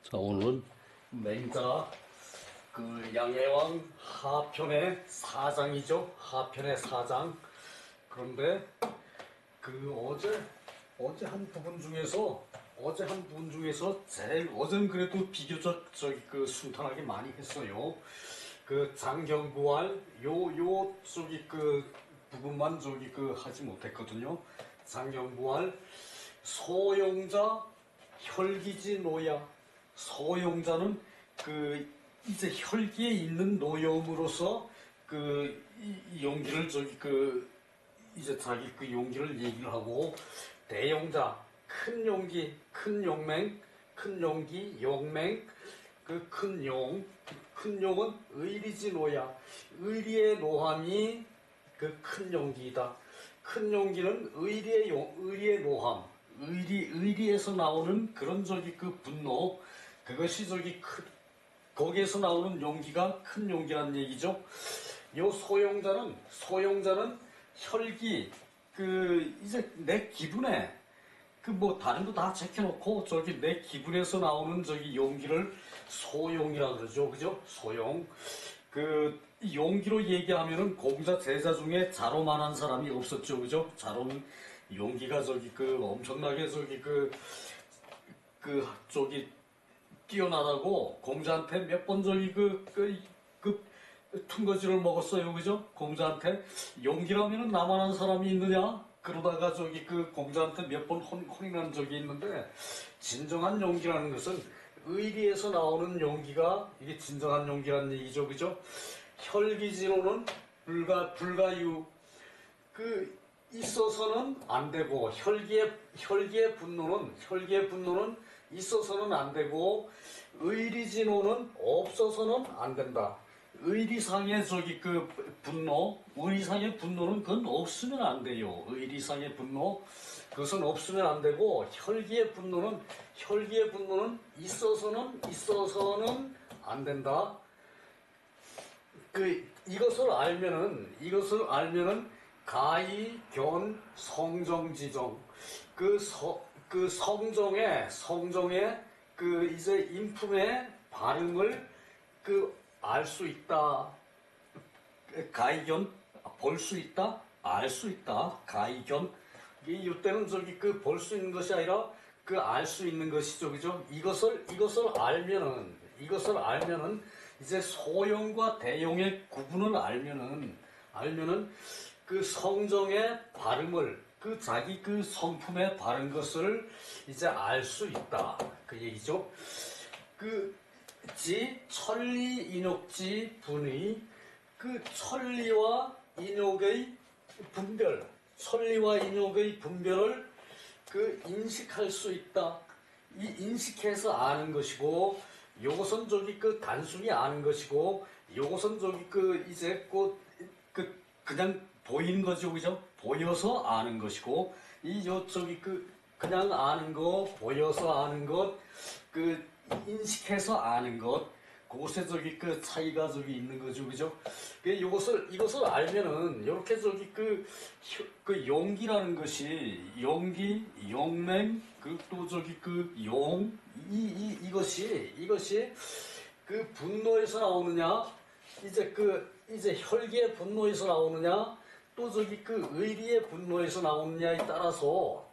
자, 오늘은 맹자 그 양예왕 하편의 4장이죠. 하편의 4장. 그런데 그 어제 한 부분 중에서 제일 어제는 그래도 비교적 그 순탄하게 많이 했어요. 그 장경부활 요 그 부분만 그 하지 못했거든요. 장경부활 소용자 혈기지 노야. 소용자는 그 이제 혈기에 있는 노염으로서 그 이 용기를 이제 자기 그 용기를 얘기를 하고, 대용자 큰 용기, 큰 용맹, 큰 용기, 용맹, 그 큰 용은 의리지노야. 의리의 노함이 그 큰 용기이다. 큰 용기는 의리의 노함, 의리에서 나오는 그런 그 분노, 그것이 거기에서 나오는 용기가 큰 용기란 얘기죠. 요 소용자는 혈기, 이제 내 기분에, 다른 거 다 제껴놓고, 내 기분에서 나오는 용기를 소용이라 그러죠. 그죠? 소용. 이 용기로 얘기하면은 공자 제자 중에 자로만한 사람이 없었죠. 그죠? 자로는 용기가 엄청나게 뛰어나다고 공자한테 몇 번 퉁거지를 먹었어요. 그죠? 공자한테 용기라면은 나만한 사람이 있느냐? 그러다가 공자한테 몇 번 혼난 적이 있는데, 진정한 용기라는 것은 의리에서 나오는 용기가 이게 진정한 용기라는 얘기죠. 그죠? 혈기지로는 불가유. 있어서는 안 되고, 혈기의 분노는 있어서는 안 되고, 의리진호는 없어서는 안 된다. 의리상의 의리상의 분노는 그건 없으면 안 돼요. 의리상의 분노, 그것은 없으면 안 되고, 혈기의 분노는 있어서는 안 된다. 이것을 알면은 가히 견 성정지정, 성정의 이제 인품의 발음을 알 수 있다. 가히견 볼 수 있다, 알 수 있다. 가히견, 이때는 볼 수 있는 것이 아니라 알 수 있는 것이죠. 그죠? 이것을 알면은 이제 소용과 대용의 구분을 알면은 성정의 발음을, 자기 성품에 바른 것을 이제 알 수 있다. 그 얘기죠. 천리 인욕지 분의, 천리와 인욕의 분별을 인식할 수 있다. 이 인식해서 아는 것이고, 요것은 단순히 아는 것이고, 요것은 이제 그냥 보이는 거죠. 그죠? 보여서 아는 것이고, 그냥 아는 거, 보여서 아는 것, 인식해서 아는 것, 그곳에 차이가 있는 거죠. 그죠? 이것을 알면은, 요렇게 용기라는 것이, 용기, 용맹, 또 이것이 분노에서 나오느냐, 이제 혈기의 분노에서 나오느냐, 또 의리의 분노에서 나오느냐에 따라서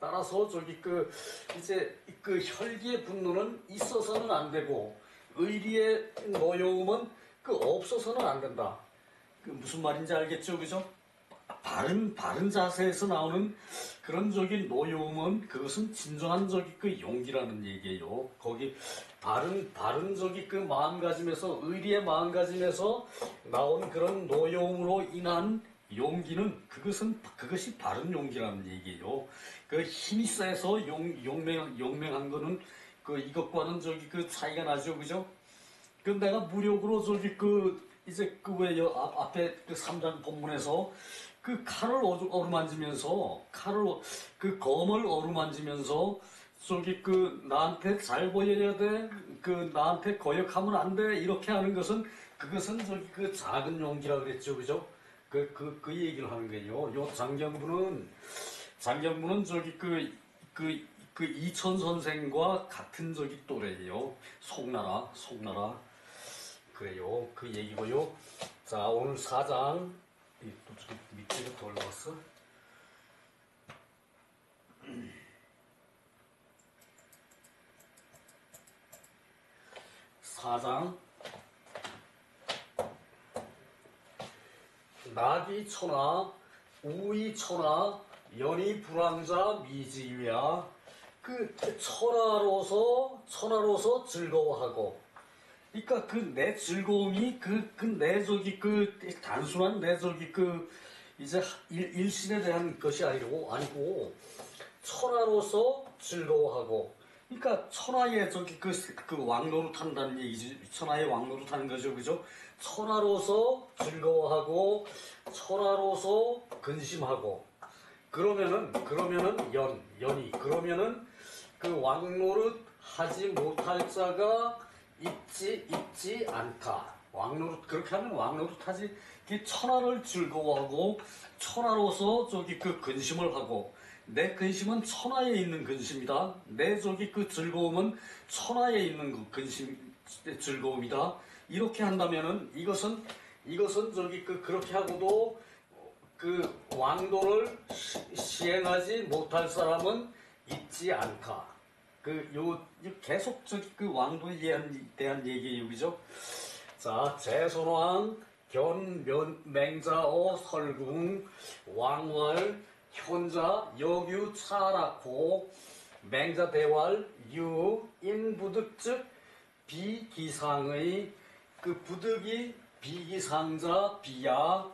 이제 혈기의 분노는 있어서는 안 되고, 의리의 노여움은 없어서는 안 된다. 무슨 말인지 알겠죠? 그죠? 바른 자세에서 나오는 그런 노여움은, 그것은 진정한 용기라는 얘기예요. 거기 바른 마음가짐에서, 의리의 마음가짐에서 나온 그런 노여움으로 인한 용기는, 그것이 바른 용기라는 얘기예요. 힘이 세서 용맹한 거는 이것과는 차이가 나죠. 그죠? 내가 무력으로 이제 왜 앞에 3장 본문에서 칼을 어루만지면서, 검을 어루만지면서 나한테 잘 보여야 돼, 나한테 거역하면 안 돼, 이렇게 하는 것은, 그것은 작은 용기라 그랬죠. 그죠? 그 얘기를 하는 거예요. 요 장경부는 그 이천 선생과 같은 저기 또래예요. 송나라. 그래요. 그 얘기고요. 자, 오늘 4장. 또 저기 밑에가 덜 넣었어. 4장. 낙이 천하, 우이 천하, 연이 불황자 미지유야. 그 천하로서 즐거워하고. 그러니까 그 내 즐거움이 내 저기 단순한 내 저기 이제 일신에 대한 것이 아니고 천하로서 즐거워하고. 그러니까 천하의 저기 그 왕노릇 한다는 얘기지. 천하의 왕노릇 하는 거죠, 그죠? 천하로서 즐거워하고 천하로서 근심하고. 그러면은 연이 그러면은 그 왕노릇 하지 못할 자가 있지 않다. 왕노릇 그렇게 하면 왕노릇 하지. 천하를 즐거워하고 천하로서 저기 그 근심을 하고. 내 근심은 천하에 있는 근심이다. 내 저기 그 즐거움은 천하에 있는 그 근심 즐거움이다. 이렇게 한다면은 이것은 저기 그렇게 하고도 그 왕도를 시행하지 못할 사람은 있지 않다. 계속 저기 그 왕도에 대한 얘기예요, 그죠? 자, 제손왕 맹자어 설궁 왕왈 현자 여규 차라코 맹자대왈 유 인부득즉 비기상의 그 부득이 비기상자 비야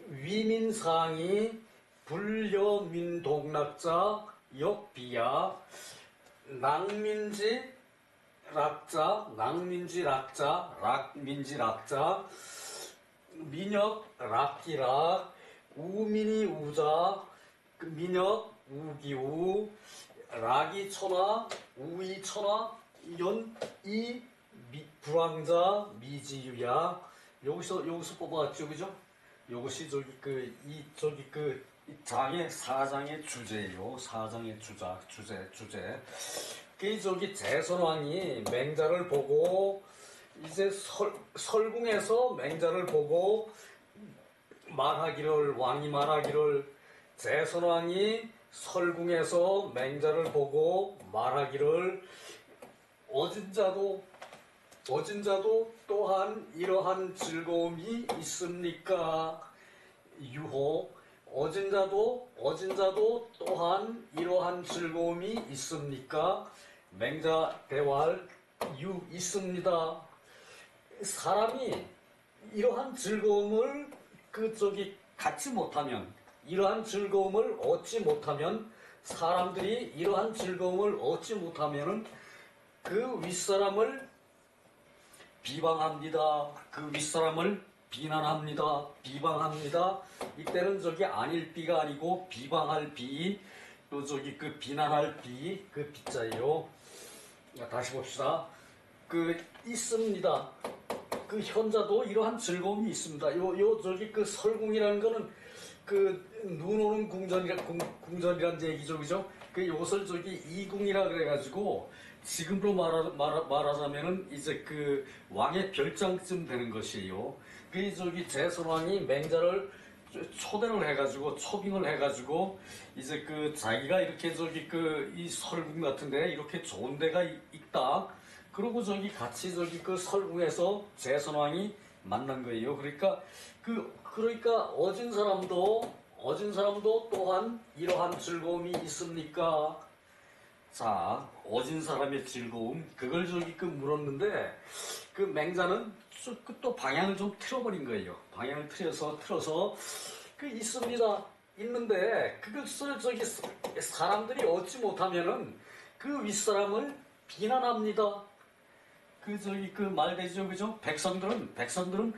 위민상이 불려민동락자 역비야 락민지 락자 민역 락기락 우민이 우자 민역 우기우 락이 천하 우이 천하 연이 불황자 미지유야. 여기서 뽑아왔죠, 그죠? 이것이 이 장의 4장의 주제예요. 4장의 주제. 저기 제선왕이 맹자를 보고 이제 설궁에서 맹자를 보고 왕이 말하기를 제선왕이 설궁에서 맹자를 보고 말하기를 어진자도 또한 이러한 즐거움이 있습니까? 유호 어진자도 또한 이러한 즐거움이 있습니까? 맹자 대왈 유 있습니다. 사람이 이러한 즐거움을 갖지 못하면 이러한 즐거움을 얻지 못하면 사람들이 이러한 즐거움을 얻지 못하면은 그 윗사람을 비방합니다. 그 윗사람을 비난합니다. 비방합니다. 이때는 아닐 비가 아니고 비방할 비, 또 비난할 비, 그 비자예요. 다시 봅시다. 있습니다. 현자도 이러한 즐거움이 있습니다. 설궁이라는 거는 눈 오는 궁전이란 얘기죠, 그죠? 요것을 이궁이라 그래가지고 지금으로 말하자면은 이제 왕의 별장쯤 되는 것이에요. 제선왕이 맹자를 초대를 해가지고 초빙을 해가지고 이제 자기가 이렇게 이 설궁 같은데 이렇게 좋은 데가 있다. 그러고 같이 설궁에서 제선왕이 만난 거예요. 그러니까 어진 사람도 또한 이러한 즐거움이 있습니까? 자, 어진 사람의 즐거움, 그걸 물었는데, 맹자는 또 방향을 좀 틀어버린 거예요. 방향을 틀어서, 있습니다. 있는데, 그것을 사람들이 얻지 못하면은, 그 윗사람을 비난합니다. 말되죠, 그죠? 백성들은,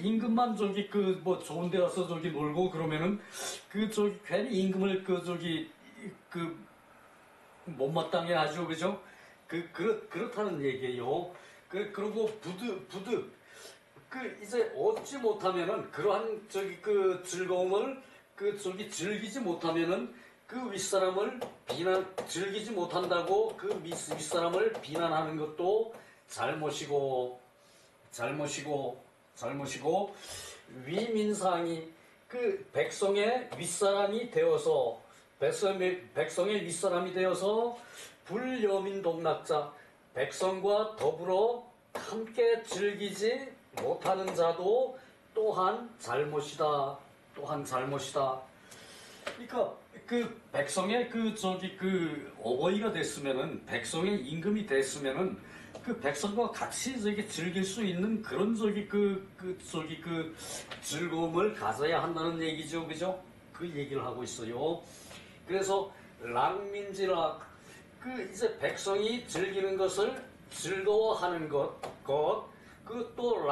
임금만 좋은 데 와서 놀고 그러면은, 괜히 임금을 못마땅해 하죠, 그죠? 그렇다는 얘기예요. 그리고 부득, 이제 얻지 못하면은, 그러한 즐거움을, 즐기지 못하면은, 그 윗사람을 즐기지 못한다고 그 윗사람을 비난하는 것도 잘못이고 위민상이 그 백성의 윗사람이 되어서 백성의 윗사람이 되어서 불여민 동락자 백성과 더불어 함께 즐기지 못하는 자도 또한 잘못이다. 그러니까 그 백성의 그 어버이가 됐으면은 백성의 임금이 됐으면은 그 백성과 같이 즐길 수 있는 그런 즐거움을 가져야 한다는 얘기죠, 그죠? 그 얘기를 하고 있어요. 그래서 락민지락 그 이제 백성이 즐기는 것을 즐거워하는 그 또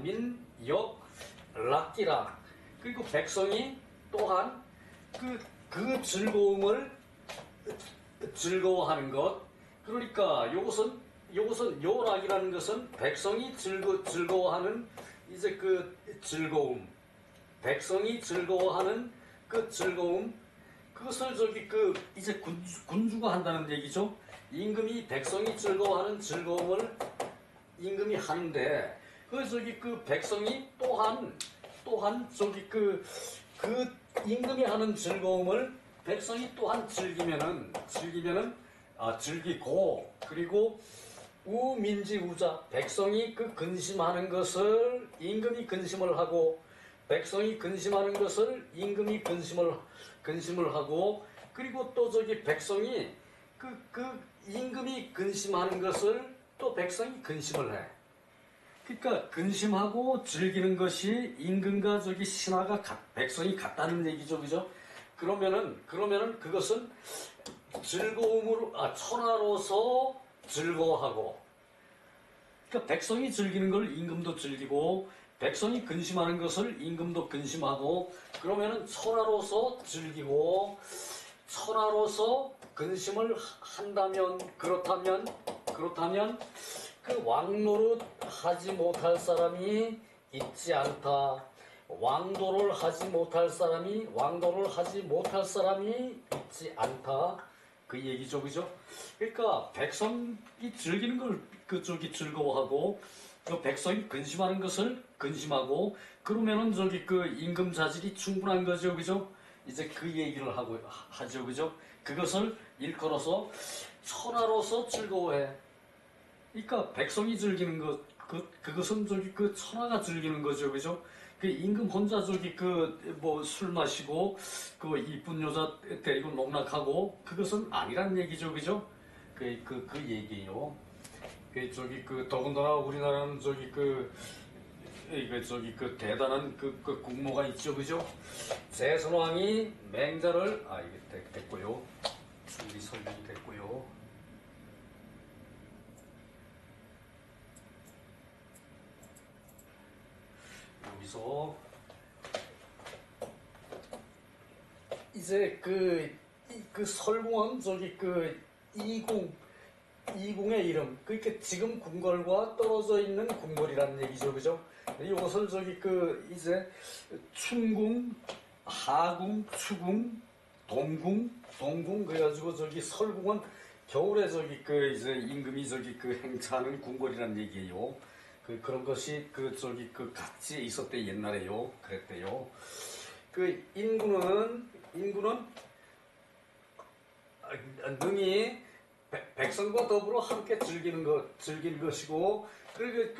민역 락기락 그리고 백성이 또한 그 즐거움을 즐거워하는 것 그러니까 요것은 요락이라는 것은 백성이 즐거워하는 이제 그 즐거움 백성이 즐거워하는 그 즐거움 그것을 이제 군주가 한다는 얘기죠. 임금이 백성이 즐거워하는 즐거움을 임금이 하는데 그 백성이 또한 그 임금이 하는 즐거움을 백성이 또한 즐기면은 즐기고 그리고 우민지우자 백성이 그 근심하는 것을 임금이 근심을 하고 백성이 근심하는 것을 임금이 근심을 하고 그리고 또 백성이 그 임금이 근심하는 것을 또 백성이 근심을 해. 그러니까 근심하고 즐기는 것이 임금과 신하가 백성이 같다는 얘기죠, 그죠? 그러면은 그것은 즐거움으로 천하로서 즐거워하고, 그러니까 백성이 즐기는 걸 임금도 즐기고, 백성이 근심하는 것을 임금도 근심하고, 그러면은 천하로서 즐기고, 천하로서 근심을 한다면 그렇다면 그 왕노릇 하지 못할 사람이 있지 않다. 왕도를 하지 못할 사람이 있지 않다. 그 얘기죠, 그죠? 그러니까 백성이 즐기는 걸 즐거워하고 그 백성이 근심하는 것을 근심하고 그러면은 그 임금 자질이 충분한 거죠, 그죠? 이제 그 얘기를 하죠, 그죠? 그것을 일컬어서 천하로서 즐거워해. 그러니까 백성이 즐기는 것, 그것은 그 천하가 즐기는 거죠, 그죠? 그 임금 혼자 술 마시고 그 이쁜 여자 데리고 농락하고 그것은 아니란 얘기죠, 그죠? 그 얘기예요. 더군다나 우리나라는 대단한 국모가 있죠, 그죠? 제선왕이 맹자를 이게 됐고요. 준비 설명이 됐고요. 여기서 이제 설궁은 이궁의 이름, 그러니까 지금 궁궐과 떨어져 있는 궁궐이라는 얘기죠, 그죠? 이것을 이제 춘궁, 하궁, 추궁, 동궁 그래가지고 설궁은 겨울에 이제 임금이 행차하는 궁궐이라는 얘기예요. 그런 것이 각지에 있었대 옛날에요. 그랬대요. 인구는 능히 백성과 더불어 함께 즐기는 것이고 그리고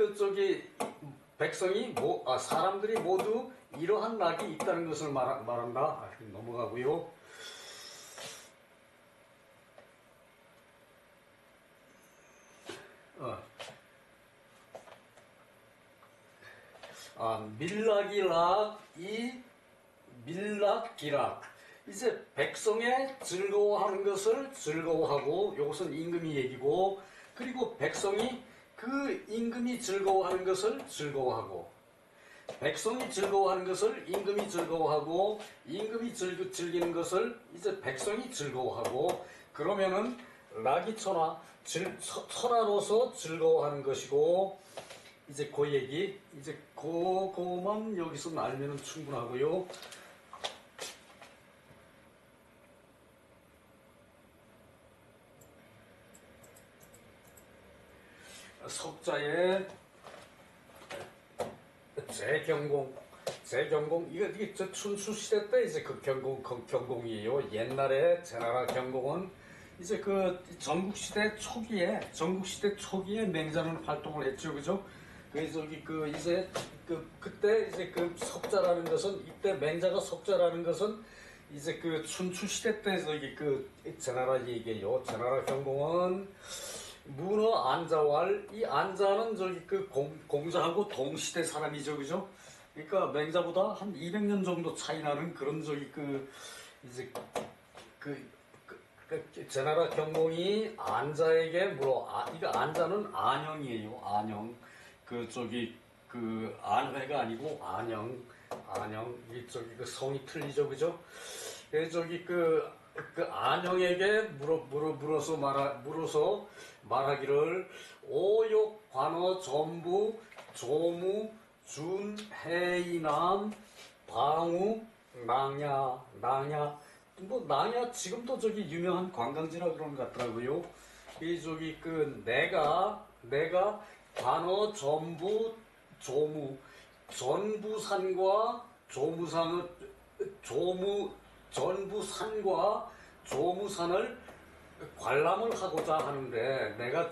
백성이 사람들이 모두 이러한 낙이 있다는 것을 말한다. 넘어가고요. 밀락기락 이제 백성의 즐거워하는 것을 즐거워하고 이것은 임금이 얘기고 그리고 백성이 그 임금이 즐거워하는 것을 즐거워하고 백성이 즐거워하는 것을 임금이 즐거워하고 임금이 즐기는 것을 이제 백성이 즐거워하고 그러면은 락이천하 천하로서 즐거워하는 것이고 이제 그 얘기 이제 그거만 여기서 알면은 충분하고요. 석자에 제경공 이게 저 춘추 시대 때 이제 그 경공이에요. 옛날에 제나라 경공은 이제 그 전국 시대 초기에 맹자는 활동을 했죠, 그죠? 그 저기 그 이제 그때 이제 그 석자라는 것은 이때 맹자가 석자라는 것은 이제 그 춘추 시대 때 저기 그 제나라 얘기예요. 제나라 경공은 문어 안자왈 이 안자는 저기 그 공자하고 동시대 사람이죠, 그죠? 그러니까 맹자보다 한 200년 정도 차이 나는 그런 저기 그 이제 제나라 경공이 안자에게 이거 안자는 안영이에요. 안영. 그 저기 그 안회가 아니고 안영 이 저기 그 성이 틀리죠, 그죠? 그 저기 그 안영에게 물어서 말하기를 오욕 관어 전부 조무 준 해이남 방우 낭야 뭐 낭야 지금도 저기 유명한 관광지라 그런 것 같더라고요. 이 저기 그 내가 관어 전부 조무 전부산과 전부산과 조무산을 관람을 하고자 하는데 내가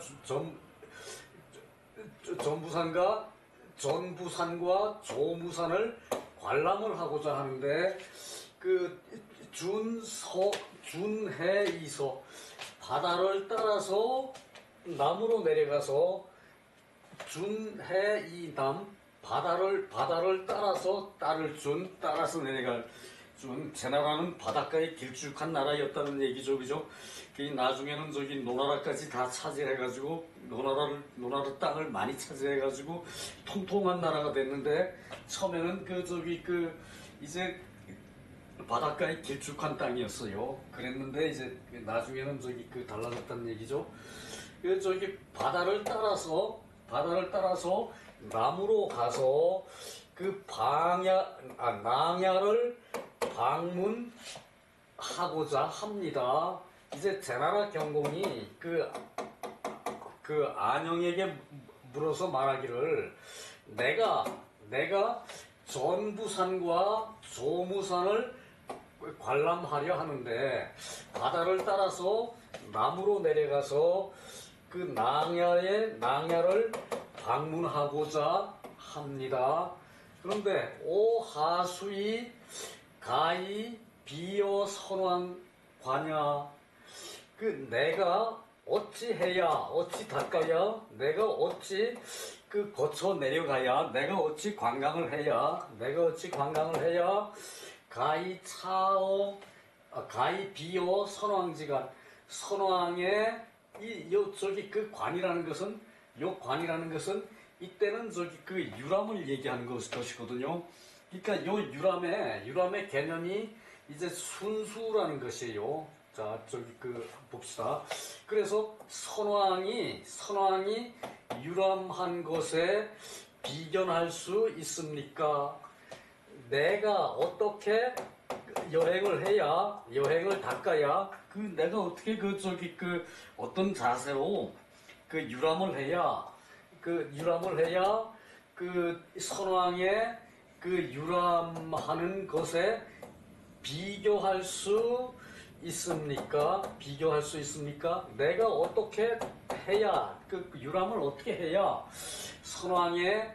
전부산과 조무산을 관람을 하고자 하는데 그 준해이서 바다를 따라서 남으로 내려가서 준해이남 바다를 따라서 따라서 내려갈 제나라는 바닷가에 길쭉한 나라였다는 얘기죠, 그죠? 나중에는 저기 노나라까지 다 차지해가지고 노나라 땅을 많이 차지해가지고 통통한 나라가 됐는데 처음에는 이제 바닷가에 길쭉한 땅이었어요. 그랬는데 이제 나중에는 저기 달라졌다는 얘기죠. 저기 바다를 따라서 남으로 가서 낭야를 방문하고자 합니다. 이제 제나라 경공이 안영에게 물어서 말하기를 내가 전부산과 조무산을 관람하려 하는데 바다를 따라서 남으로 내려가서 낭야를 방문하고자 합니다. 그런데 오 하수이 가히 비어 선왕 관야 내가 어찌 닦아야 내가 어찌 거쳐 내려가야 내가 어찌 관광을 해야 가히 비어 선왕지간 선왕의 저기 관이라는 것은 이때는 저기 유람을 얘기하는 것이거든요. 그러니까 요 유람의 개념이 이제 순수라는 것이에요. 자, 저기 봅시다. 그래서 선왕이 유람한 것에 비견할 수 있습니까? 내가 어떻게 여행을 닦아야 내가 어떻게 어떤 자세로 유람을 해야 선왕의 유람하는 것에 비교할 수 있습니까? 내가 어떻게 해야 유람을 어떻게 해야 선왕의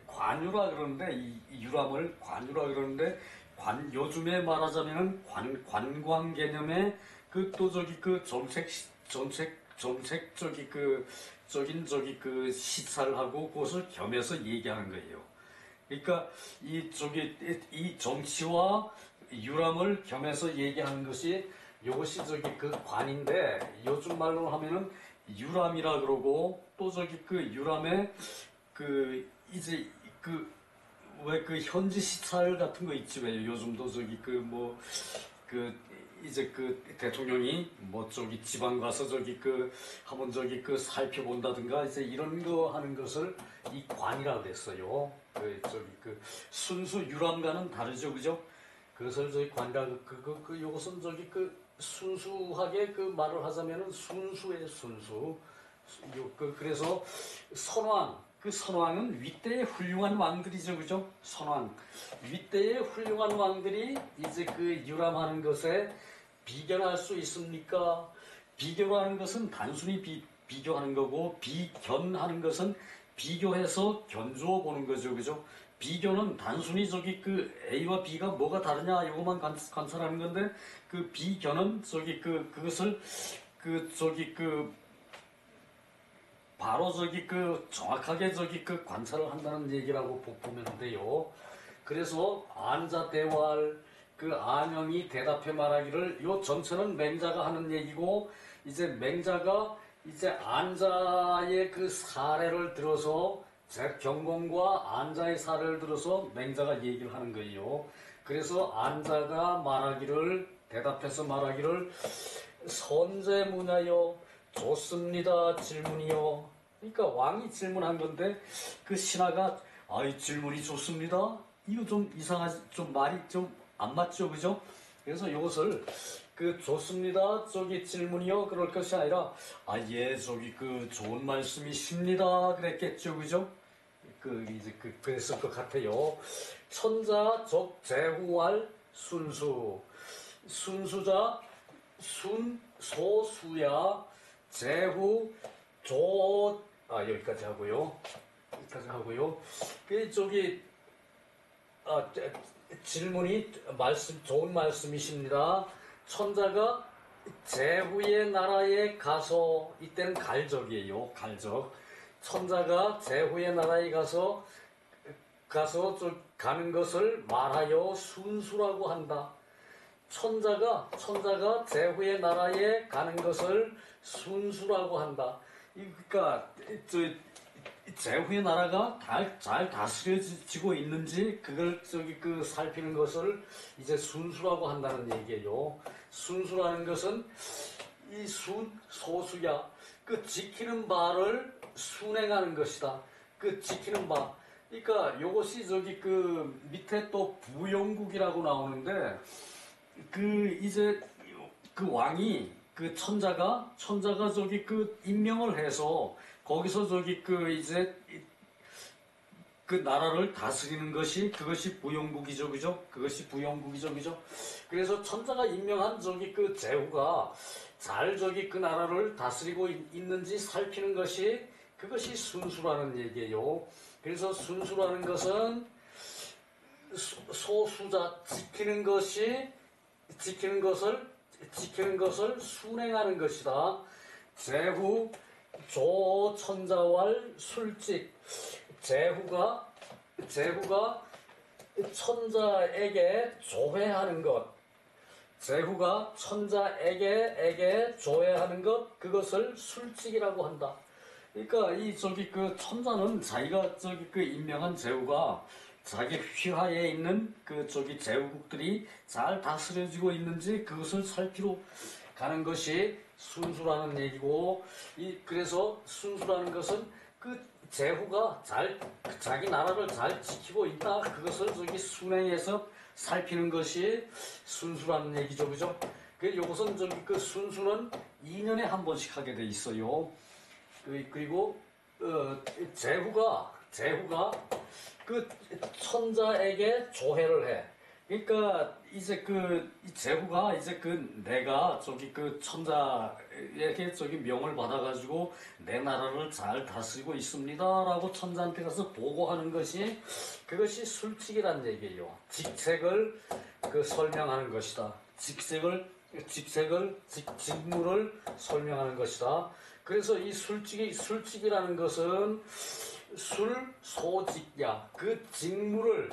관유라 그러는데 이 유람을 관유라 그러는데 요즘에 말하자면은 관광 개념의 또 저기 정책적인 시찰하고 그것을 겸해서 얘기하는 거예요. 그러니까 이 정치와 유람을 겸해서 얘기하는 것이 이것이 관인데 요즘 말로 하면은 유람이라 그러고 또 유람에 이제 왜 현지 시찰 같은 거 있지 왜 요즘도 이제 대통령이 지방 가서 한번 살펴본다든가 이제 이런 거 하는 것을 이 관이라고 그랬어요. 순수 유람과는 다르죠, 그죠? 그것을 관이라 요것은 순수하게 말을 하자면은 순수의 순수. 그래서 선왕, 그 선왕은 윗대의 훌륭한 왕들이죠, 그죠? 선왕, 윗대의 훌륭한 왕들이 이제 그 유람하는 것에 비견할 수 있습니까? 비교하는 것은 단순히 비교하는 거고, 비견하는 것은 비교해서 견주어 보는 거죠, 그죠? 비교는 단순히 저기 그 A와 B가 뭐가 다르냐 이것만 관찰하는 건데, 그 비견은 저기 그것을 저기 바로 저기 정확하게 저기 관찰을 한다는 얘기라고 보면 돼요. 그래서 안자 대활, 그 안영이 대답해 말하기를, 요 전체는 맹자가 하는 얘기고, 이제 맹자가 이제 안자의 그 사례를 들어서, 경공과 안자의 사례를 들어서 맹자가 얘기를 하는 거예요. 그래서 안자가 말하기를, 대답해서 말하기를, 선제문하여 좋습니다 질문이요. 그러니까 왕이 질문한 건데 그 신하가 아이 질문이 좋습니다. 이거 좀 이상하지, 좀 말이 좀 안 맞죠, 그죠? 그래서 이것을 좋습니다 저기 질문이요 그럴 것이 아니라 예 저기 좋은 말씀이십니다 그랬겠죠, 그죠? 이제 그랬을 것 같아요. 천자 적 제후할 순수, 순수자 순소수야 제후 여기까지 하고요. 여기까지 하고요. 질문이 좋은 말씀이십니다. 천자가 제후의 나라에 가서, 이때는 갈적이에요. 갈적. 천자가 제후의 나라에 가서 가는 것을 말하여 순수라고 한다. 천자가 제후의 나라에 가는 것을 순수라고 한다. 그러니까 제후의 나라가 잘 다스려지고 있는지 그걸 살피는 것을 이제 순수라고 한다는 얘기예요. 순수라는 것은 이 소수야. 지키는 바를 순행하는 것이다. 지키는 바. 그러니까 이것이 밑에 또 부영국이라고 나오는데, 이제 왕이 천자가 임명을 해서 거기서 이제 나라를 다스리는 그것이 부영국이죠, 그죠? 그것이 부영국이죠, 그죠? 그래서 천자가 임명한 제후가 잘 나라를 다스리고 있는지 살피는 그것이 순수라는 얘기예요. 그래서 순수라는 것은 소수자, 지키는 것을 순행하는 것이다. 제후 조천자왈 술직, 제후가 천자에게 조회하는 것, 제후가 천자에게 조회하는 것, 그것을 술직이라고 한다. 그러니까 천자는 자기가 임명한 제후가 자기 휘하에 있는 제후국들이 잘 다스려지고 있는지 그것을 살피러 가는 것이 순수라는 얘기고, 그래서 순수라는 것은 제후가 자기 나라를 잘 지키고 있다, 그것을 순행해서 살피는 것이 순수라는 얘기죠, 그죠? 이것은 순수는 2년에 한 번씩 하게 돼 있어요. 그리고 제후가 천자에게 조회를 해. 그러니까 이제 제후가 이제 내가 천자에게 명을 받아가지고 내 나라를 잘 다스리고 있습니다라고 천자한테 가서 보고하는 그것이 술칙이란 얘기예요. 직책을 설명하는 것이다. 직무를 설명하는 것이다. 그래서 이 술칙이라는 것은 술소직야, 직무를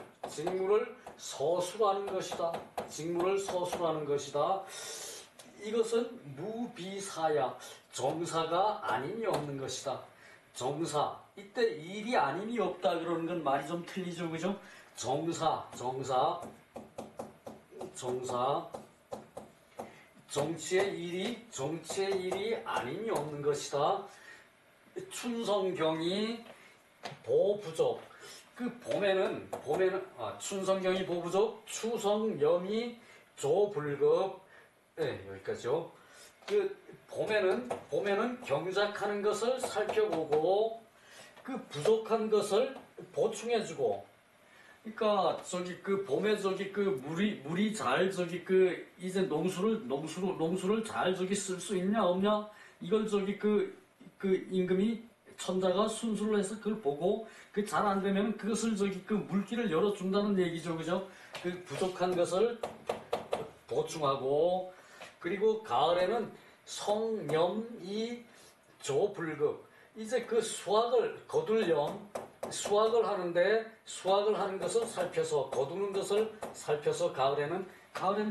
서술하는 것이다. 직무를 서술하는 것이다. 이것은 무비사야, 정사가 아님이 없는 것이다. 정사, 이때 일이 아님이 없다 그러는 건 말이 좀 틀리죠, 그죠? 정사, 정치의 일이 아님이 없는 것이다. 춘성경이 보부족, 봄에는 춘성경이 보부족, 추성염이 조불급. 네, 여기까지요. 그 봄에는 경작하는 것을 살펴보고 그 부족한 것을 보충해주고. 그러니까 저기 그 봄에 저기 그 물이 잘 저기 그 이제 농수를 잘 저기 쓸 수 있냐 없냐 이걸 저기 그 임금이 천자가 순수를 해서 그걸 보고 그 잘 안 되면 그것을 저기 그 물길을 열어준다는 얘기죠, 그죠? 그 부족한 것을 보충하고. 그리고 가을에는 성염이 조불극. 이제 그 수확을 거둘렴. 수확을 하는 것을 살펴서 거두는 것을 살펴서 가을에는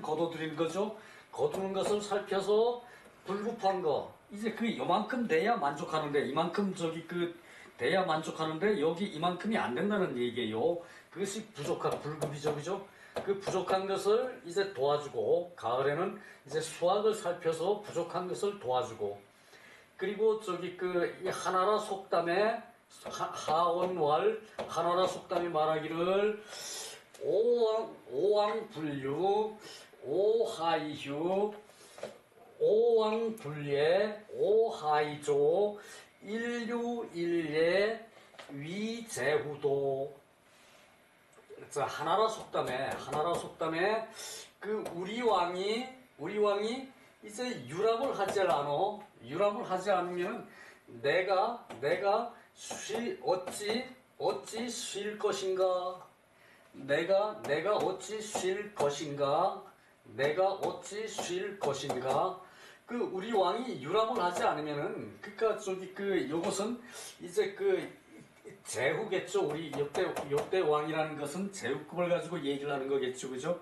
거둬들인 거죠. 거두는 것을 살펴서 불급한 거. 이제 그 요만큼 돼야 만족하는데 이만큼 저기 그 돼야 만족하는데 여기 이만큼이 안 된다는 얘기예요. 그것이 불급이죠, 그죠? 그 부족한 것을 이제 도와주고 가을에는 이제 수확을 살펴서 부족한 것을 도와주고. 그리고 저기 그 이 하나라 속담에 하원왈 하나라 속담이 말하기를 오왕불유 오하이휴 오왕불예 오하이조 일류일예 위제후도. 하나라 속담에 그 우리 왕이 이제 유람을 하지 않으면 내가 어찌 쉴 것인가? 내가 어찌 쉴 것인가? 그 우리 왕이 유람을 하지 않으면은 그러니까 저기 그 요것은 이제 그 제후겠죠. 우리 역대 왕이라는 것은 제후급을 가지고 얘기를 하는 거겠죠, 그죠?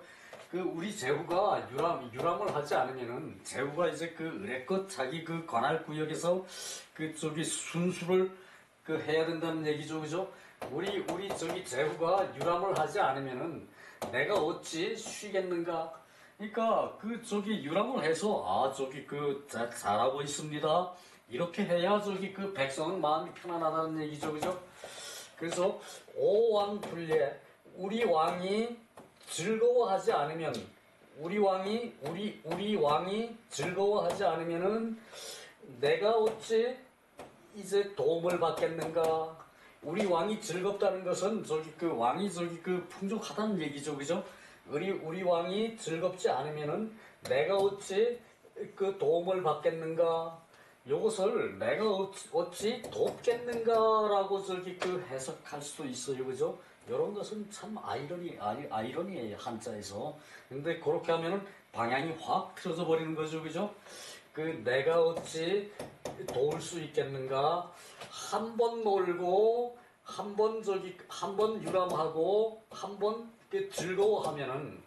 그 우리 제후가 유람을 하지 않으면은 제후가 이제 그 의례껏 자기 그 관할 구역에서 그 저기 순수를 그 해야 된다는 얘기죠, 그죠? 우리 저기 제후가 유람을 하지 않으면은 내가 어찌 쉬겠는가? 그러니까 그 저기 유람을 해서 저기 그 잘하고 있습니다. 이렇게 해야 저기 그 백성은 마음이 편안하다는 얘기죠, 그죠? 그래서 오왕불예 우리 왕이 즐거워하지 않으면 우리 왕이 즐거워하지 않으면은 내가 어찌 이제 도움을 받겠는가? 우리 왕이 즐겁다는 것은 저기 그 왕이 저기 그 풍족하다는 얘기죠, 그죠? 우리 왕이 즐겁지 않으면은 내가 어찌 그 도움을 받겠는가? 요것을 내가 어찌 돕겠는가라고 저기 그 해석할 수도 있어요, 그죠? 이런 것은 참 아이러니예요, 한자에서. 근데 그렇게 하면은 방향이 확 틀어져 버리는 거죠, 그죠? 그 내가 어찌 도울 수 있겠는가? 한 번 놀고 한 번 유람하고 한 번 즐거워하면은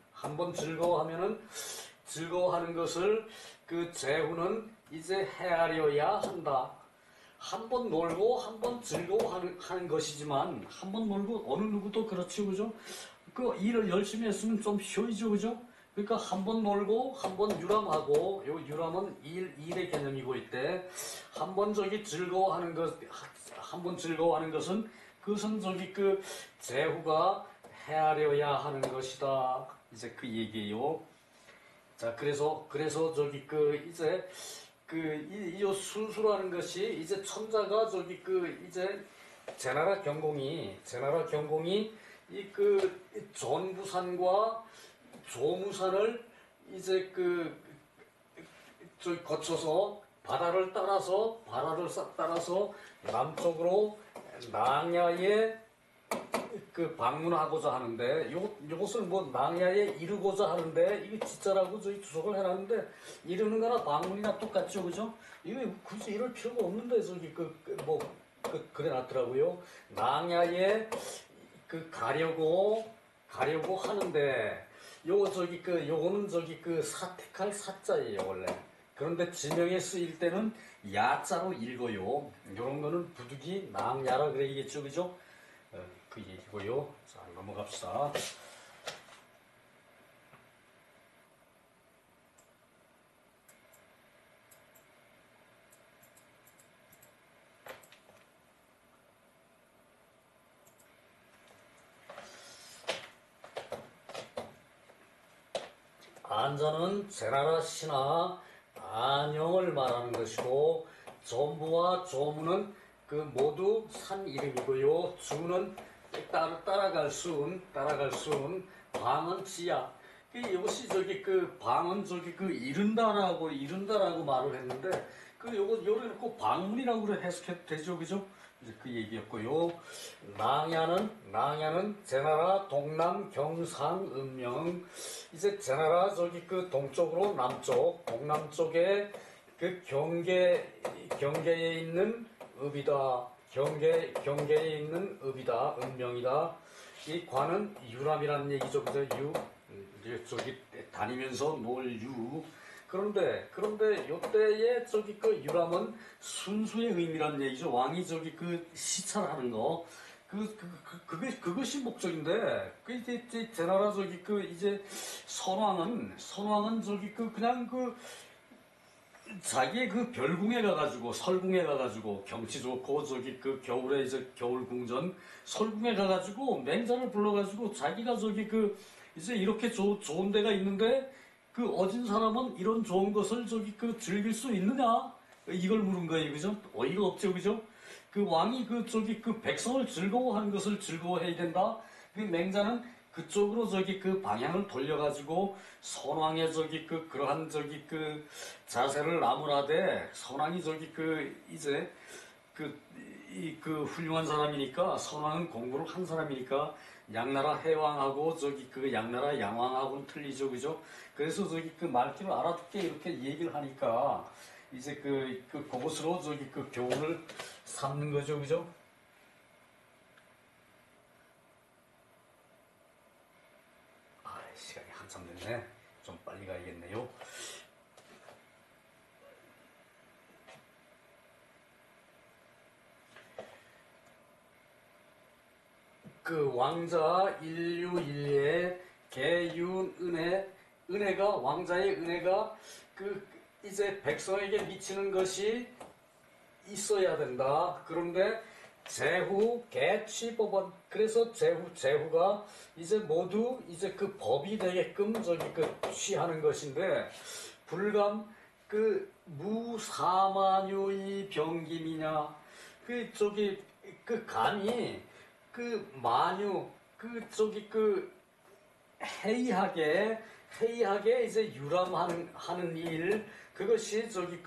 즐거워하는 것을 그 제후는 이제 헤아려야 한다. 한 번 놀고 한 번 즐거워하는 것이지만 한 번 놀고 어느 누구도 그렇지, 그죠? 그 일을 열심히 했으면 좀 쉬어야죠, 그죠? 그러니까 한 번 놀고 한 번 유람하고, 요 유람은 일의 개념이고 이때 한 번 저기 즐거워하는 것은 그것은 저기 그 제후가 헤아려야 하는 것이다. 이제 그 얘기예요. 자, 그래서 저기 그 이제 이 순수라는 것이 이제 천자가 저기 그 이제 제나라 경공이 이 그 전부산과 조무산을 이제 저기 거쳐서 바다를 따라서 남쪽으로 낭야에 그 방문하고자 하는데 요것을 뭐 낭야에 이르고자 하는데 이게 진짜라고 저희 주석을 해놨는데 이르는 거나 방문이나 똑같죠, 그죠? 이거 굳이 이럴 필요가 없는데 저기 그래 놨더라고요. 낭야에 가려고 하는데 요거는 저기 사택할 사자예요, 원래. 그런데 지명에 쓰일 때는 야자로 읽어요. 요런 거는 부득이 낭야라 그래야겠죠, 그죠? 그 얘기고요. 자, 넘어갑시다. 안자는 제나라 신하 안영을 말하는 것이고, 전부와 조무는 그 모두 산 이름이고요. 주는 따라갈 수은, 방은 지야. 이것이 저기 그 방은 저기 그 이른다라고 말을 했는데, 요를 놓고 방문이라고 해석해도 되죠, 그죠? 이제 그 얘기였고요. 낭야는 제나라 동남 경상 음명. 이제 제나라 저기 그 동쪽으로 남쪽, 동남쪽에 그 경계에 있는 읍이다. 경계에 있는 읍이다. 음명이다. 이 관은 유람이라는 얘기죠, 그죠? 저기 다니면서 놀 유. 그런데 요때에 저기 그 유람은 순수의 의미라는 얘기죠. 왕이 저기 그 시찰하는 거. 그것이 목적인데, 이제 제나라 저기 그 이제 선왕은 저기 그 그냥 그 자기의 그 별궁에 가가지고 설궁에 가가지고 경치 좋고 저기 그 겨울에 이제 겨울궁전 설궁에 가가지고 맹자를 불러가지고 자기가 저기 그 이제 이렇게 좋은 데가 있는데 그 어진 사람은 이런 좋은 것을 저기 그 즐길 수 있느냐 이걸 물은 거예요, 그죠? 어이가 없죠, 그죠? 그 왕이 그 저기 그 백성을 즐거워하는 것을 즐거워해야 된다. 그 맹자는 그쪽으로 저기 그 방향을 돌려가지고 선왕의 저기 그 그러한 저기 그 자세를 나무라되 선왕이 저기 그 이제 그 훌륭한 사람이니까 선왕은 공부를 한 사람이니까 양나라 해왕하고 저기 그 양나라 양왕하고는 틀리죠, 그죠? 그래서 저기 그 말귀를 알아듣게 이렇게 얘기를 하니까 이제 그곳으로 저기 그 교훈을 삼는 거죠, 그죠? 시간이 한참 됐네. 좀 빨리 가야겠네요. 그 왕자 인류일예 개윤 은혜가 왕자의 은혜가 그 이제 백성에게 미치는 것이 있어야 된다. 그런데 제후 개취법원, 그래서 제후가 이제 모두 이제 그 법이 되게끔 저기 그 취하는 것인데, 불감 그 무사마녀의 병김이냐, 그 저기 그 감히 그 마녀 그 저기 그 해이하게 이제 유람하는 일, 그것이 저기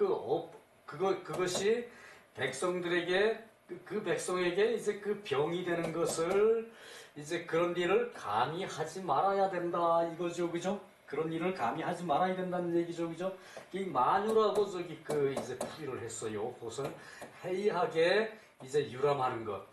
그것이 백성들에게 그 백성에게 이제 그 병이 되는 것을 이제 그런 일을 감히 하지 말아야 된다 이거죠, 그죠? 그런 일을 감히 하지 말아야 된다는 얘기죠, 그죠? 이 마녀라고 저기 그 이제 풀이를 했어요. 그것은 해이하게 이제 유람하는 것.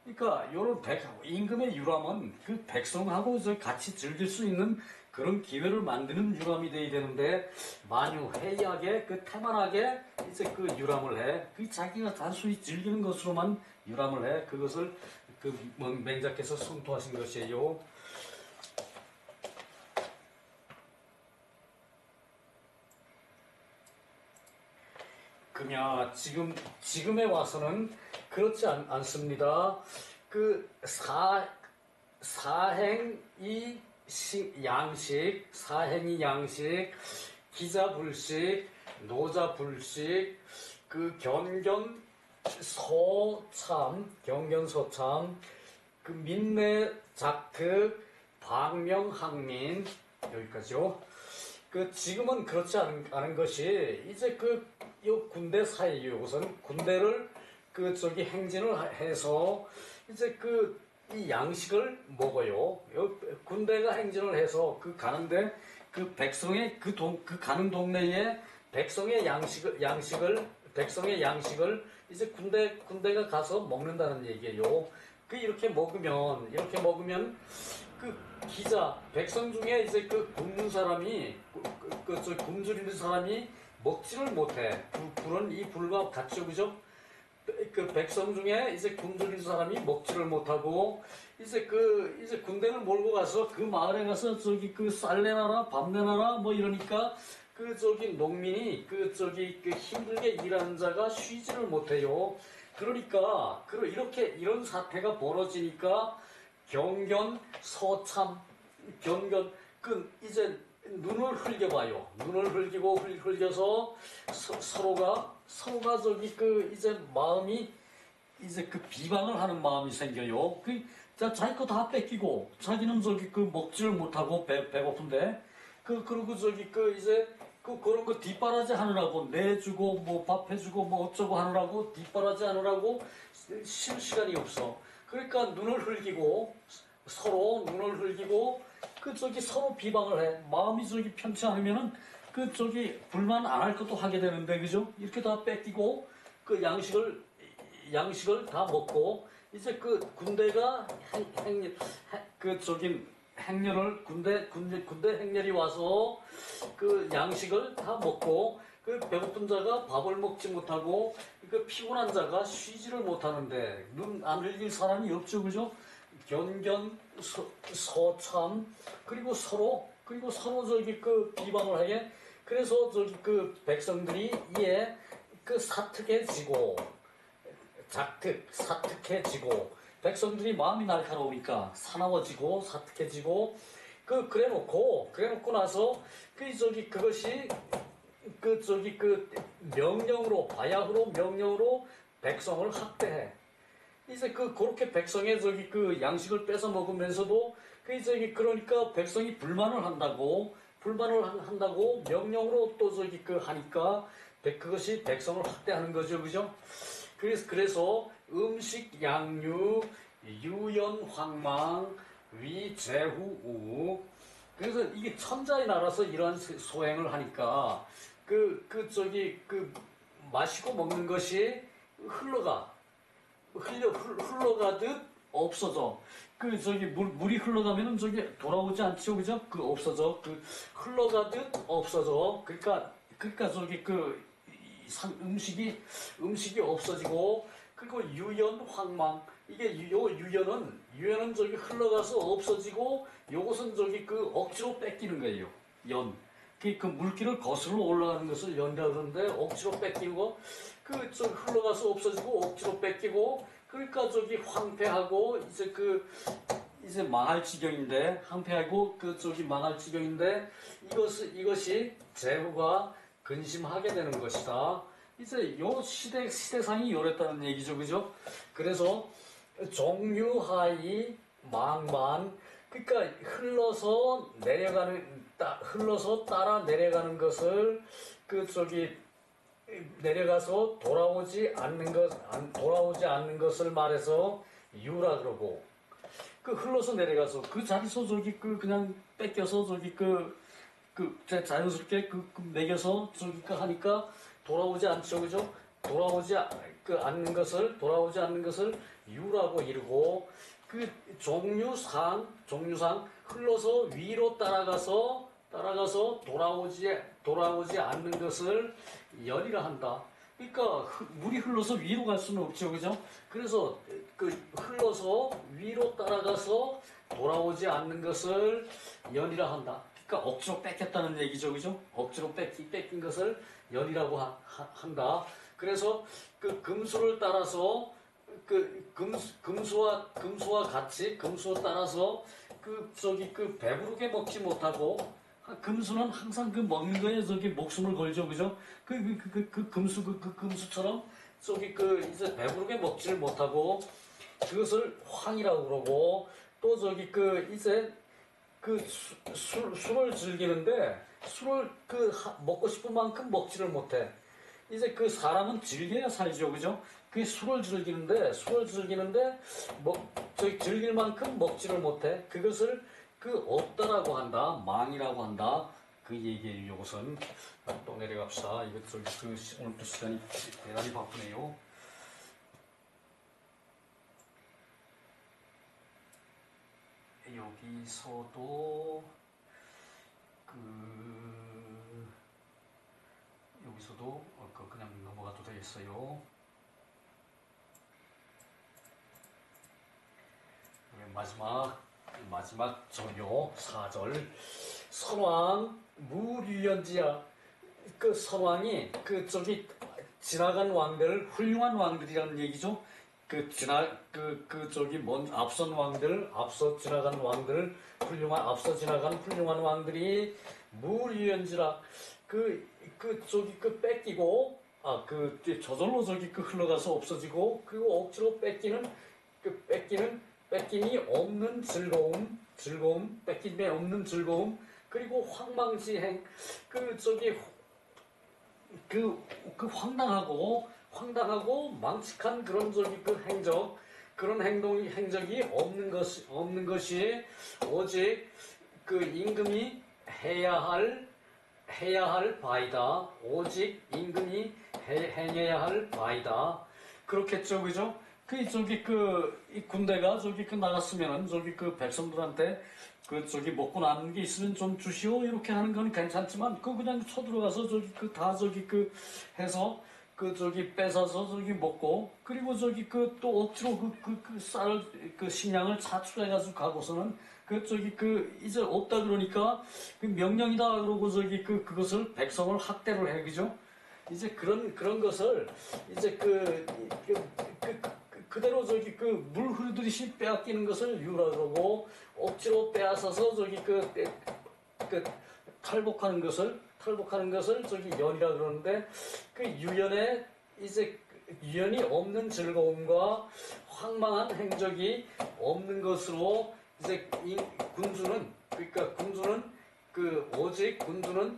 그러니까 요런 임금의 유람은 그 백성하고 같이 즐길 수 있는 그런 기회를 만드는 유람이 돼야 되는데, 만유 해이하게 그 태만하게 이제 그 유람을 해. 그 자기가 단순히 즐기는 것으로만 유람을 해. 그것을 그 맹자께서 선포하신 것이에요. 그냐 지금에 와서는 그렇지 않습니다. 그 사행이 양식, 기자불식, 노자불식, 그 경견서참, 그 민내작특, 방명학민, 여기까지요. 그 지금은 그렇지 않은 것이 이제 요 군대 사이에요. 우선 군대를 그 저기 행진을 해서 이제 이 양식을 먹어요. 군대가 행진을 해서 가는데 그 백성의 가는 동네에 백성의 양식을 이제 군대가 가서 먹는다는 얘기예요. 이렇게 먹으면 백성 중에 이제 굶는 사람이 굶주리는 사람이 먹지를 못해. 불은 이 불과 같죠, 그죠? 백성 중에 이제 굶주린 사람이 먹지를 못하고 이제 군대를 몰고 가서 그 마을에 가서 쌀 내놔라 밥 내놔라 뭐 이러니까 농민이 힘들게 일하는 자가 쉬지를 못해요. 그러니까 이런 사태가 벌어지니까 경견 서참 이제 눈을 흘겨봐요. 눈을 흘기고 흘겨서 서로가 저기 그 이제 마음이 이제 그 비방을 하는 마음이 생겨요. 자기 거 다 뺏기고 자기는 저기 그 먹지를 못하고 배고픈데 그리고 저기 그 이제 그런 거 뒷바라지 하느라고 내주고 뭐 밥 해주고 뭐 어쩌고 하느라고 뒷바라지 하느라고 쉴 시간이 없어. 그러니까 눈을 흘기고 서로 눈을 흘기고 그 저기 서로 비방을 해. 마음이 저기 편치 않으면은 그 저기 불만 안 할 것도 하게 되는데 그죠? 이렇게 다 뺏기고 그 양식을 다 먹고 이제 그 군대가 행렬을 군대 행렬이 와서 그 양식을 다 먹고 그 배고픈 자가 밥을 먹지 못하고 그 피곤한 자가 쉬지를 못하는데 눈 안 흘릴 사람이 없죠, 그죠? 서참 그리고 서로 저기 그 비방을 하게 그래서 저기 그 백성들이 이에 그 사특해지고 사특해지고 백성들이 마음이 날카로우니까 사나워지고 사특해지고 그래놓고 나서 그것이 그 명령으로 바야흐로 명령으로 백성을 학대해. 이제 그렇게 백성의 저기 그 양식을 뺏어 먹으면서도 그러니까 백성이 불만을 한다고 명령으로 또 저기 하니까 그것이 백성을 학대하는 거죠, 그죠? 그래서 음식 양육 유연 황망 위제후 우 그래서 이게 천자의 나라서 이러한 소행을 하니까 마시고 먹는 것이 흘러가듯 없어져. 물이 흘러가면은 돌아오지 않죠, 그죠? 없어져. 흘러가듯 없어져. 그러니까 음식이 없어지고 그리고 유연 황망 이게 유연은 흘러가서 없어지고 요것은 억지로 뺏기는 거예요. 그 물길을 거슬러 올라가는 것을 연이라 그러는데 억지로 뺏기는 거 흘러가서 없어지고 억지로 뺏기고 그러니까 황폐하고 이제 망할 지경인데 황폐하고 망할 지경인데 이것이 제후가 근심하게 되는 것이다. 이제 요 시대상이 요랬다는 얘기죠, 그죠? 그래서 종유하이 망만 그러니까 흘러서 따라 내려가는 것을 내려가서 돌아오지 않는 것을 말해서 유라 그러고 흘러서 내려가서 자기서 그냥 뺏겨서 자연스럽게 매겨서 하니까 돌아오지 않죠, 그죠? 돌아오지 않는 것을 유라고 이르고 종류상 흘러서 위로 따라가서 돌아오지 않는 것을 열이라 한다. 그러니까 물이 흘러서 위로 갈 수는 없죠, 그죠? 그래서 흘러서 위로 따라가서 돌아오지 않는 것을 연이라 한다. 그러니까 억지로 뺏겼다는 얘기죠, 그죠? 억지로 뺏긴 것을 연이라고 한다. 그래서 금수를 따라서 금수와 같이 금수에 따라서 배부르게 먹지 못하고 금수는 항상 먹는 거에 목숨을 걸죠, 그죠? 금수처럼 이제 배부르게 먹지를 못하고 그것을 황이라고 그러고 또 이제 술을 즐기는데 술을 먹고 싶은 만큼 먹지를 못해. 이제 사람은 즐겨야 살죠, 그죠? 술을 즐기는데 즐길 만큼 먹지를 못해. 그것을 없다라고 한다, 망이라고 한다. 그 얘기예요. 이것은 또 내려갑시다. 이거 오늘도 시간이 대단히 바쁘네요. 여기서도 그냥 넘어가도 되겠어요. 마지막 전요 4절 선왕 무류연지야 선왕이 지나간 왕들 훌륭한 왕들이라는 얘기죠. 저기 앞선 왕들, 앞서 지나간 왕들, 앞서 지나간 훌륭한 왕들이 무리연지라 저기 뺏기고, 저절로 저기 흘러가서 없어지고, 그리고 억지로 뺏김이 없는 뺏김에 없는 즐거움, 그리고 황망지행, 황당하고 망측한 그런 그런 행적이 없는 것이 오직 임금이 해야 할 바이다. 오직 임금이 행해야 할 바이다. 그렇겠죠, 그죠? 이 군대가 나갔으면은 백성들한테 먹고 남는 게 있으면 좀 주시오 이렇게 하는 건 괜찮지만 그냥 쳐들어가서 해서 뺏어서 먹고, 그리고 또 억지로 쌀을 식량을 차출해가지고 가고서는 이제 없다 그러니까 명령이다 그러고 그것을 백성을 학대를 해, 그죠? 이제 그런 것을 이제 그대로 물 흐르듯이 빼앗기는 것을 유라 그러고, 억지로 빼앗아서 탈복하는 것을 연이라 그러는데, 유연이 없는 즐거움과 황망한 행적이 없는 것으로 이제 군주는 오직 군주는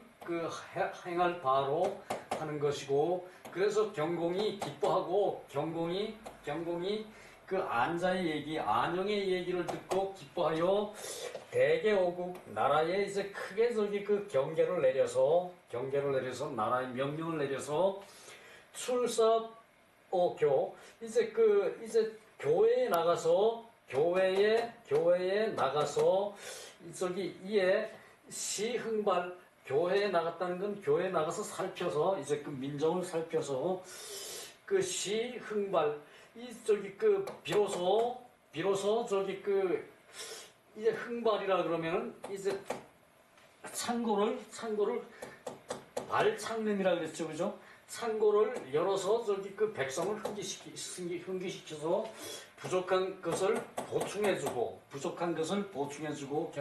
행할 바로 하는 것이고, 그래서 경공이 기뻐하고, 경공이 안영의 얘기를 듣고 기뻐하여 대개오국 나라에 이제 크게 경계를 내려서 나라의 명령을 내려서 이제 교회에 나가서 이에 시흥발, 교회에 나갔다는 건 교회에 나가서 살펴서 이제 민정을 살펴서 시흥발, 비로소 이제 흥발이라 그러면은 이제 창고를 발창름이라 그랬죠, 그죠? 창고를 열어서 백성을 흥기시켜서 부족한 것을 보충해주고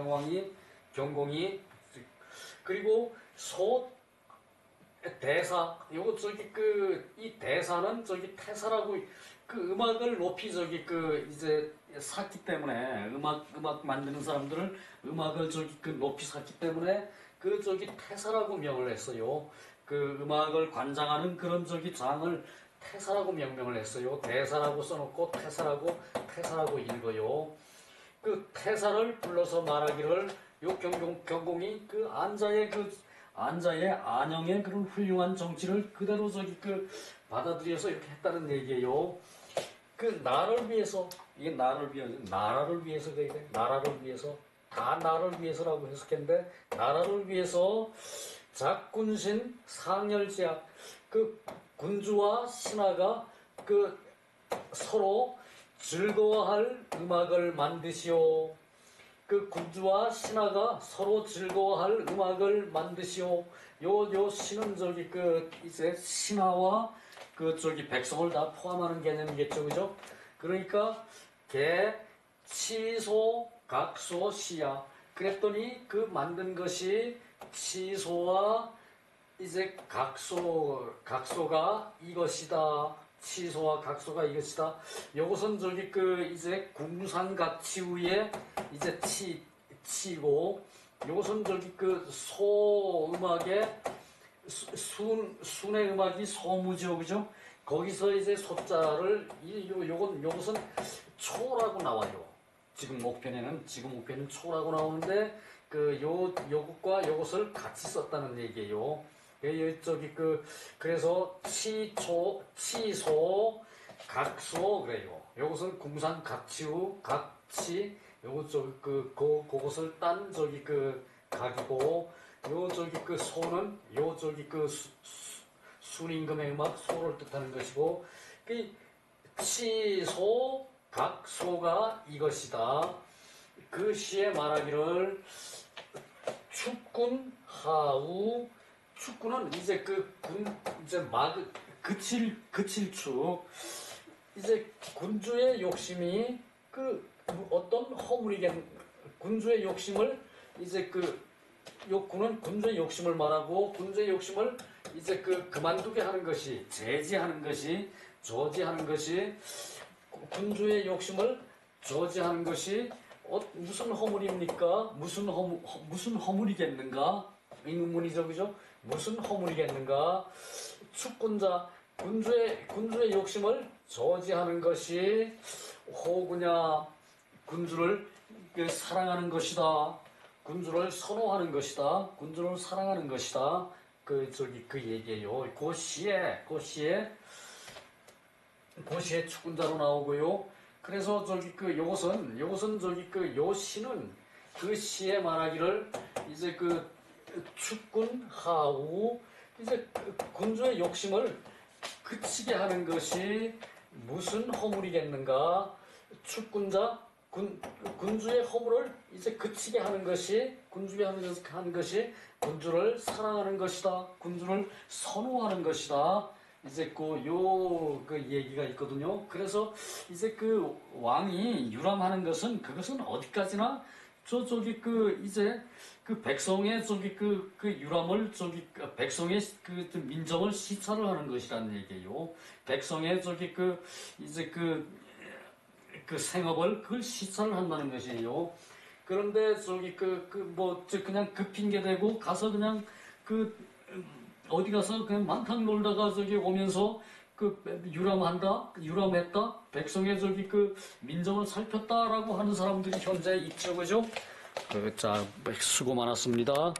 경공이, 그리고 대사, 요거 이 대사는 태사라고, 음악을 높이 이제 샀기 때문에, 음악 만드는 사람들은 음악을 높이 샀기 때문에 태사라고 명을 했어요. 음악을 관장하는 그런 장을 태사라고 명명을 했어요. 대사라고 써놓고 태사라고 읽어요. 태사를 불러서 말하기를, 요 경공이 안영의 그런 훌륭한 정치를 그대로 받아들여서 이렇게 했다는 얘기예요. 나라를 위해서 다 나라를 위해서라고 해석했는데, 나라를 위해서 작군신 상열제약, 군주와 신하가 서로 즐거워할 음악을 만드시오. 군주와 신하가 서로 즐거워할 음악을 만드시오. 요 신은 이제 신하와 백성을 다 포함하는 개념이겠죠, 그죠? 그러니까 치소, 각소, 시야. 그랬더니 만든 것이 치소와 이제 각소가 이것이다. 치소와 각소가 이것이다. 요것은 이제 궁상각치우의 이제 치고, 요것은 소 음악의 순의 음악이 소무죠, 그죠? 거기서 이제 소자를 요것은 초라고 나와요. 지금 목편에는 초라고 나오는데, 요것과 요것을 같이 썼다는 얘기예요. 그래서 치소, 각소 그래요. 요것은 궁상각치우, 각치, 그것을 딴 각이고, 소는 순임금의 음악 소를 뜻하는 것이고, 치소, 각소가 이것이다. 그 시에 말하기를, 축군 하우, 축군은 이제 이제 그칠 축, 이제 군주의 욕심이 그 어떤 허물이겠 군주의 욕심을 이제 군은 군주의 욕심을 말하고 군주의 욕심을 이제 그만두게 하는 것이 제지하는 것이 저지하는 것이 군주의 욕심을 저지하는 것이 무슨 허물입니까? 무슨 허물이겠는가? 의문이죠, 그죠? 무슨 허물이겠는가? 축군자 군주의 욕심을 저지하는 것이 호구냐 군주를 사랑하는 것이다. 군주를 선호하는 것이다. 군주를 사랑하는 것이다. 그 얘기예요. 그 시에 축군자로 나오고요. 그래서 요것은 요 시는 그 시에 말하기를 이제 축군 하우 이제 군주의 욕심을 그치게 하는 것이 무슨 허물이겠는가? 축군자 군주의 허물을 이제 그치게 하는 것이 하는 것이 군주를 사랑하는 것이다. 군주를 선호하는 것이다. 이제 얘기가 있거든요. 그래서 이제 왕이 유람하는 것은 그것은 어디까지나 이제 백성의 유람을 백성의 민정을 시찰을 하는 것이라는 얘기예요. 백성의 이제 생업을 그걸 시찰을 한다는 것이에요. 그런데 그냥 핑계 대고 가서 그냥 어디 가서 그냥 만탕 놀다가 오면서 유람했다 백성의 민정을 살폈다라고 하는 사람들이 현재 있죠, 그죠? 자, 수고 많았습니다.